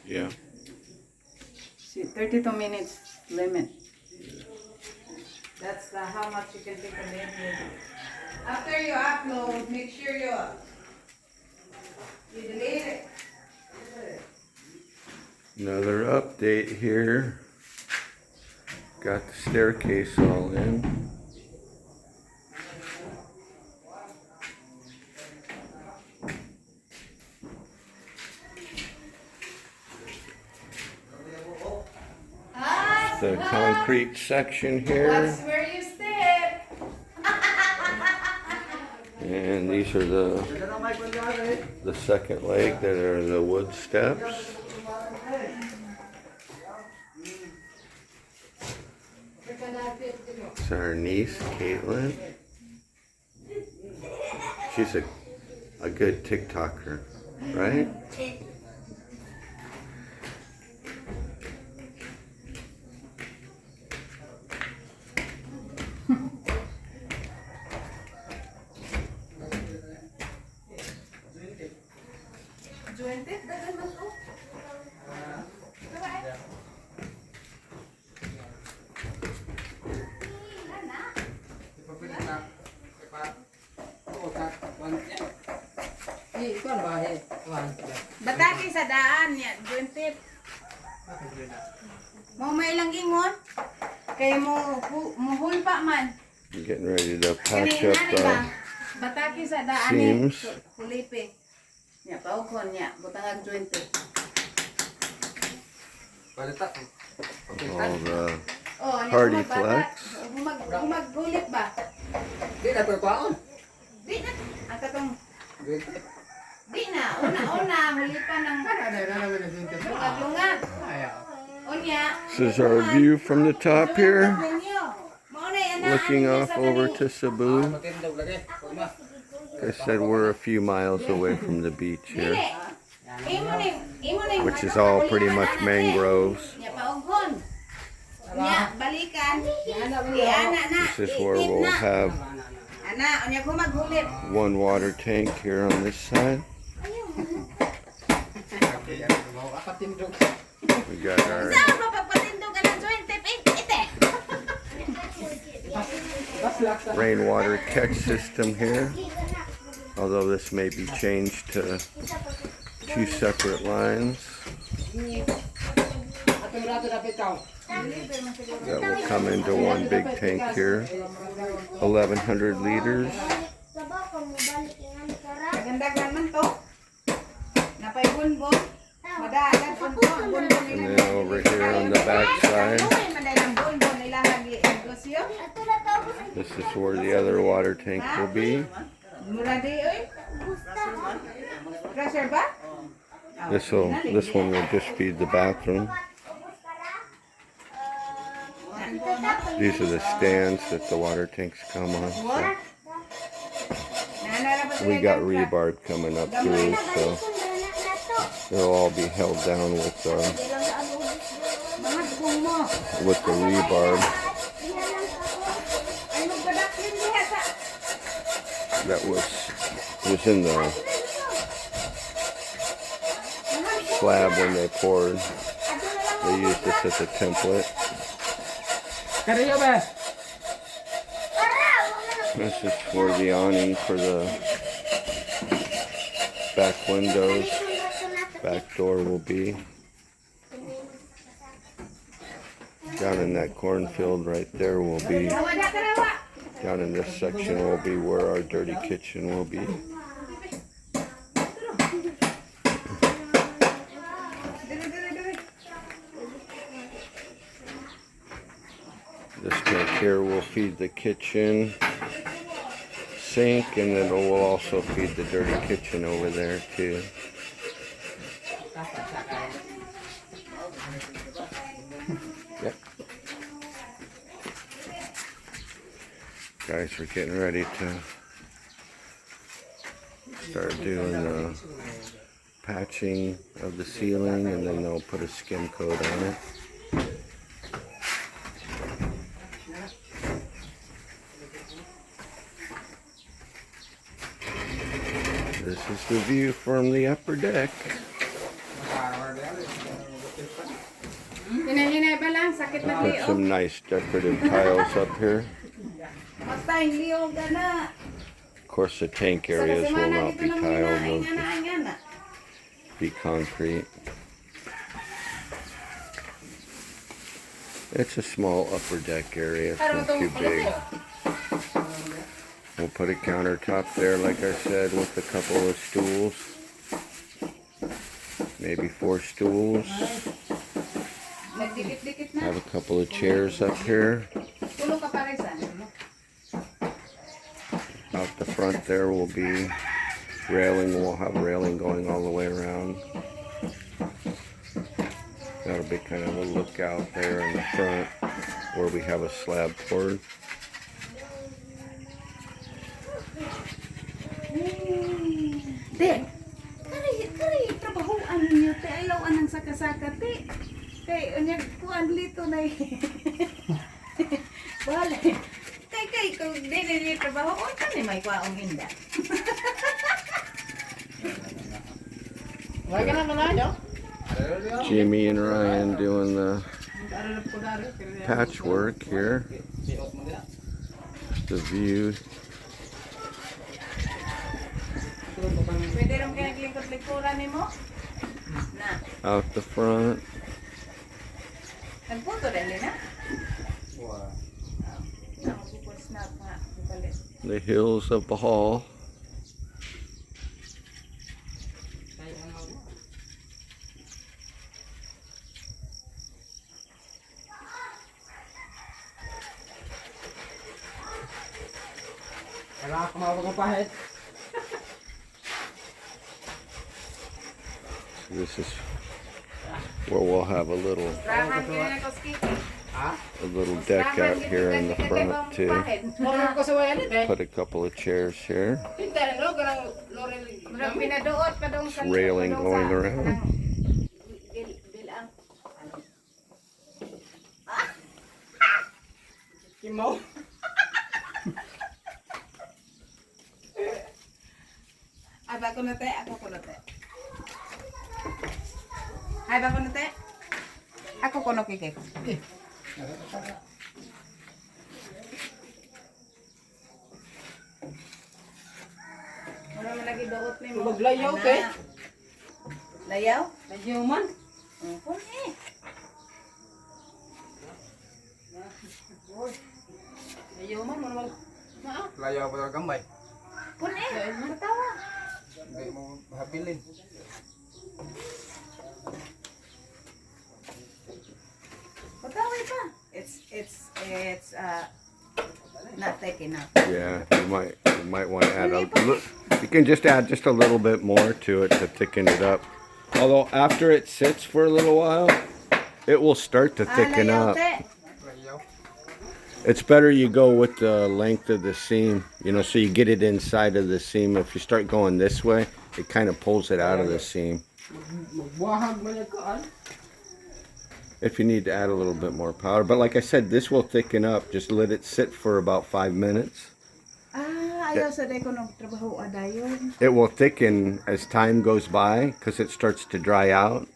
Yeah. See, 32 minutes limit. That's how much you can take a video. After you upload, make sure you delete it. Another update here. Got the staircase all in. The concrete section here. That's where you step. And these are the second leg that are the wood steps. It's our niece, Caitlin. She's a good TikToker, right? Bataki sa daan niya, jointip. Mo may lang gingon. Kay mo hulpa man. I'm getting ready to patch up Bataki sa daan seams. Kulipe. Nya paukon niya, butang jointip. All the party flex. Humaghulit ba? Di na to kwaon. Di na. Ang katong di na. Una. Hulipan ng lungat-lungat. Unya. This is our view from the top here. Looking off over to Cebu. Like I said, we're a few miles away from the beach here, which is all pretty much mangroves. This is where we'll have one water tank here on this side. We got our rainwater catch system here, although this may be changed to 2 separate lines. That will come into one big tank here, 1,100 liters. And then over here on the back side, this is where the other water tank will be. This one will just feed the bathroom. These are the stands that the water tanks come on. So we got rebar coming up through, so they'll all be held down with the rebar that was in the slab when they poured. They used this as a template. This is for the awning for the back windows. Back door will be down in that cornfield right there. Will be down in this section will be where our dirty kitchen will be. This tank here will feed the kitchen sink, and then it will also feed the dirty kitchen over there too. Yep. Guys, we're getting ready to start doing the patching of the ceiling, and then they'll put a skim coat on it. This is the view from the upper deck. Hinay-hinay ba lang? Sakit na Put liog. some nice decorative tiles up here. Basta yung liog na. Of course, the tank Sa areas will kasimana not dito be lang tiled, hinaing they'll ana. be concrete. It's a small upper deck area, it's not too big. We'll put a countertop there, like I said, with a couple of stools. Maybe 4 stools. Nagdikit-dikit na. Have a couple of chairs up here. Tulo ka pa rin sa. Out the front there will be railing. We'll have railing going all the way around. That'll be kind of a lookout there in the front where we have a slab poured. Te, kari trabahoan ninyo, te. Ayaw anang saka-saka, te. Kay, unyag kuan lito na Bale. Kay, kung di nila trabaho, o ka ni may kwaong inda. Wala ka na manalo? Jimmy and Ryan doing the patchwork here. The view. Pwede rin kayo naglingkod-lingkuran ni mo? Na. Out the front. Nagputo rin din, ha? Snap nga. Ipalit. The hills of Bohol. Wala ka mawag ang pahit. This is where we'll have a little Rahan kayo na koskiki. deck out here in the front too. Mawag ko sa wayan eh. Put a couple of chairs here. Pinta rin, ganang lorel. Murag pinaduot pa dong sa Railing going around. Bilang. Kimaw. Ay, ba ko na te? Ako ko na te. Ay, ba ko na te? Ako ko na kikik. Wala mo lagi doot ni mo. Maglayaw, te. Layaw? Medyo man. Kung eh. Medyo man, manuwag. Layaw pa talaga gambay. Kung eh. Matawa. Hindi mo habilin. Matawa pa. It's not thick enough. Yeah, you might want to add you can just add just a little bit more to it to thicken it up. Although after it sits for a little while, it will start to thicken Layaw, up. te. Layaw. It's better you go with the length of the seam, so you get it inside of the seam. If you start going this way, it kind of pulls it out of the seam. Magbuhag man yung kaan. If you need to add a little bit more powder. But like I said, this will thicken up. Just let it sit for about 5 minutes. Ayaw sa day ko nung trabaho adayon. It will thicken as time goes by because it starts to dry out.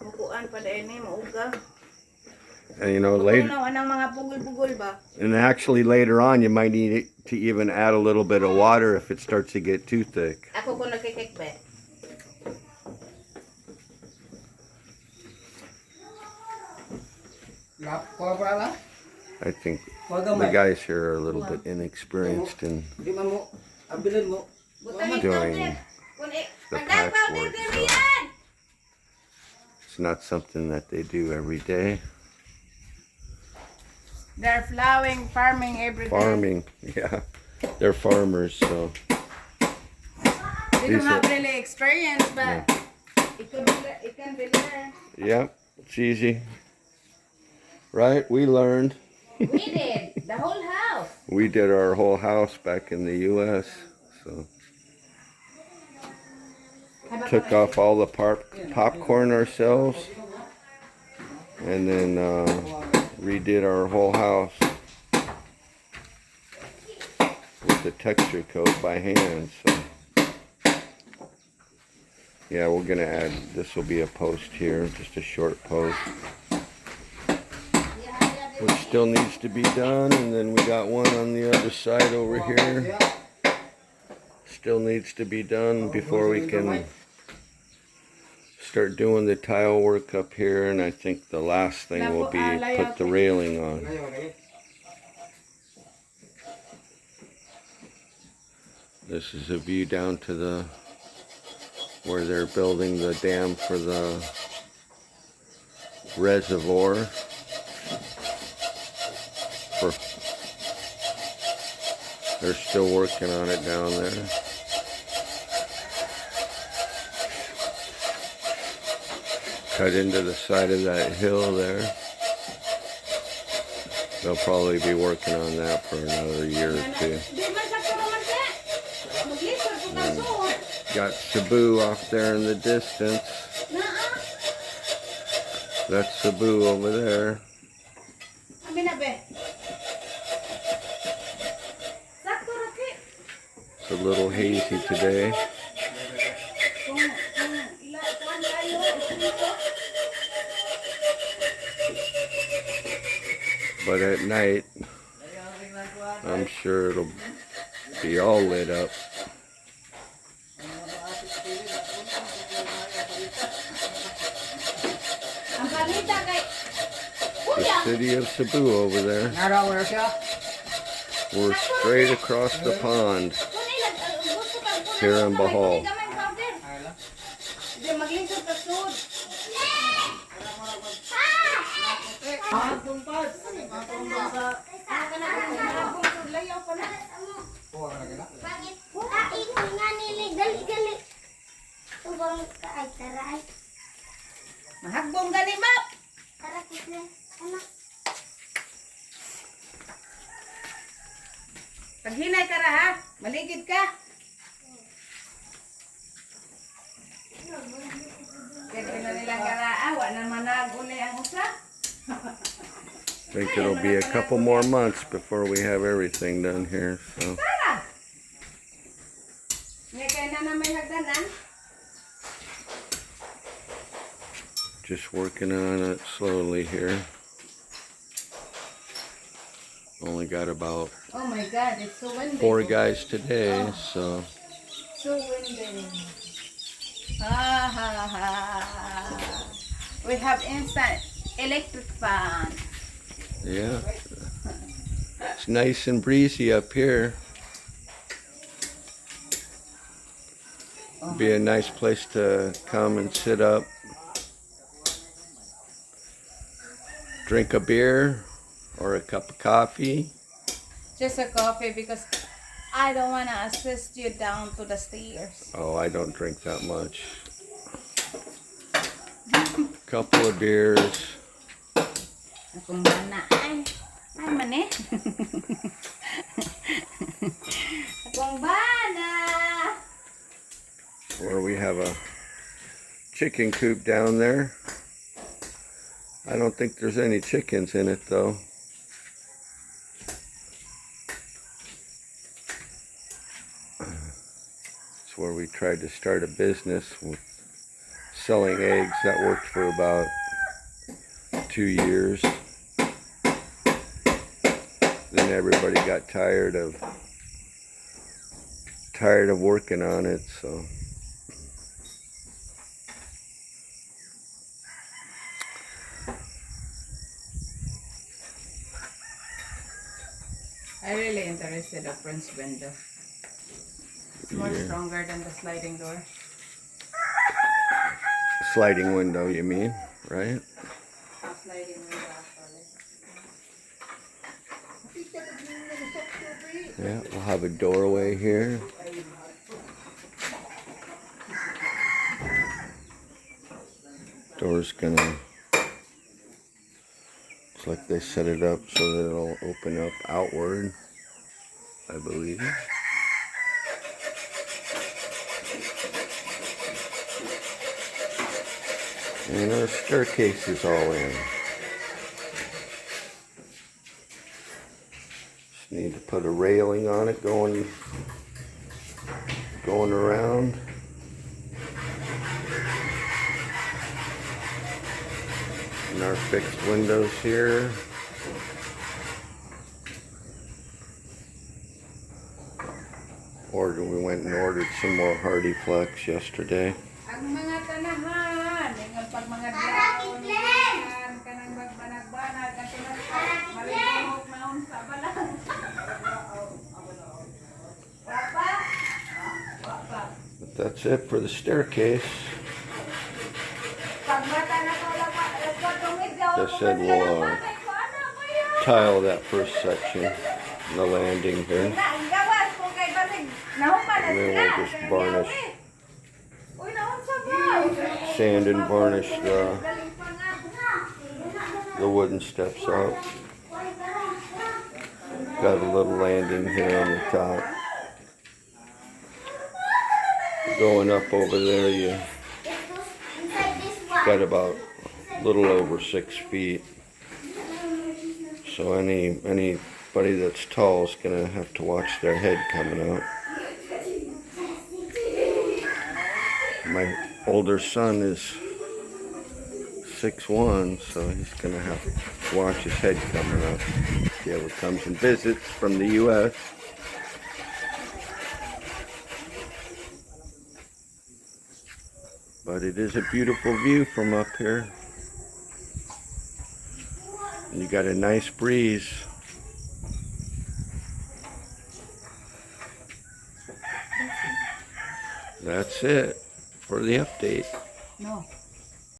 Mukuan pa dahil ni, mauga. And later, Anang mga pugol-pugol ba? and actually later on, you might need to even add a little bit of water if it starts to get too thick. Ako ko nakikik ba? Kuha pa lang. I think Huwag the gamay. guys here are a little bit inexperienced in Di man mo. Abilin mo. doing the patchwork. So it's not something that they do every day. They're farming every day. Farming, yeah. They're farmers, so They don't have really experience, but it can be learned. yeah, it's easy. Right? We learned. We did the whole house. We did our whole house back in the U.S. So took off all the popcorn ourselves, and then redid our whole house with the texture coat by hand. So Yeah, we're gonna add, this will be a post here, just a short post, which still needs to be done. And then we got one on the other side over here, still needs to be done before we can start doing the tile work up here. And I think the last thing will be put the railing on. This is a view down to the where they're building the dam for the reservoir. They're still working on it down there. Cut into the side of that hill there. They'll probably be working on that for another year or two. Got Cebu off there in the distance. That's Cebu over there. It's a little hazy today. But at night, I'm sure it'll be all lit up. The city of Cebu over there. We're straight across the pond here in Bohol. Mahagbong gani, Map! Paghinay ka ra, ha? Maligid ka. Kaya na nilang karaan, wa na managuli ang usa. I think it'll be a couple more months before we have everything done here. So Tara! Ngayon kayo na may hagdanan. just working on it slowly here. Only got about Oh my God, it's so windy. 4 guys today, so So windy. Ha ha ha. We have instant electric fan. yeah. It's nice and breezy up here. Be a nice place to come and sit up, drink a beer or a cup of coffee. Just a coffee because I don't want to assist you down to the stairs. Oh, I don't drink that much. Couple of beers. Akong bana ay. Ay man eh. Akong bana. Where we have a chicken coop down there. I don't think there's any chickens in it though. It's where we tried to start a business with selling eggs. That worked for about 2 years. Then everybody got tired of working on it, so I really interested in French window. It's more Yeah. stronger than the sliding door. sliding window, you mean, right? Sliding window actually. Yeah, we'll have a doorway here. Door's gonna, looks like they set it up so that it'll open up outward, I believe. And our staircase is all in. Just need to put a railing on it going around. Getting our fixed windows here. We went and ordered some more Hardy Flex yesterday. Ang mga tanahan, ang pag mga daon, kanang magbanag-banag, at malibok na unsa ba lang. But that's it for the staircase. Just said we'll tile that first section, the landing here. And then we'll just varnish, sand and varnish the wooden steps out. Got a little landing here on the top. Going up over there, you got about a little over 6 feet. So anybody that's tall is gonna have to watch their head coming out. My older son is 6'1", so he's gonna have to watch his head coming out. He ever comes and visits from the U.S. But it is a beautiful view from up here. And you got a nice breeze. That's it for the update. No.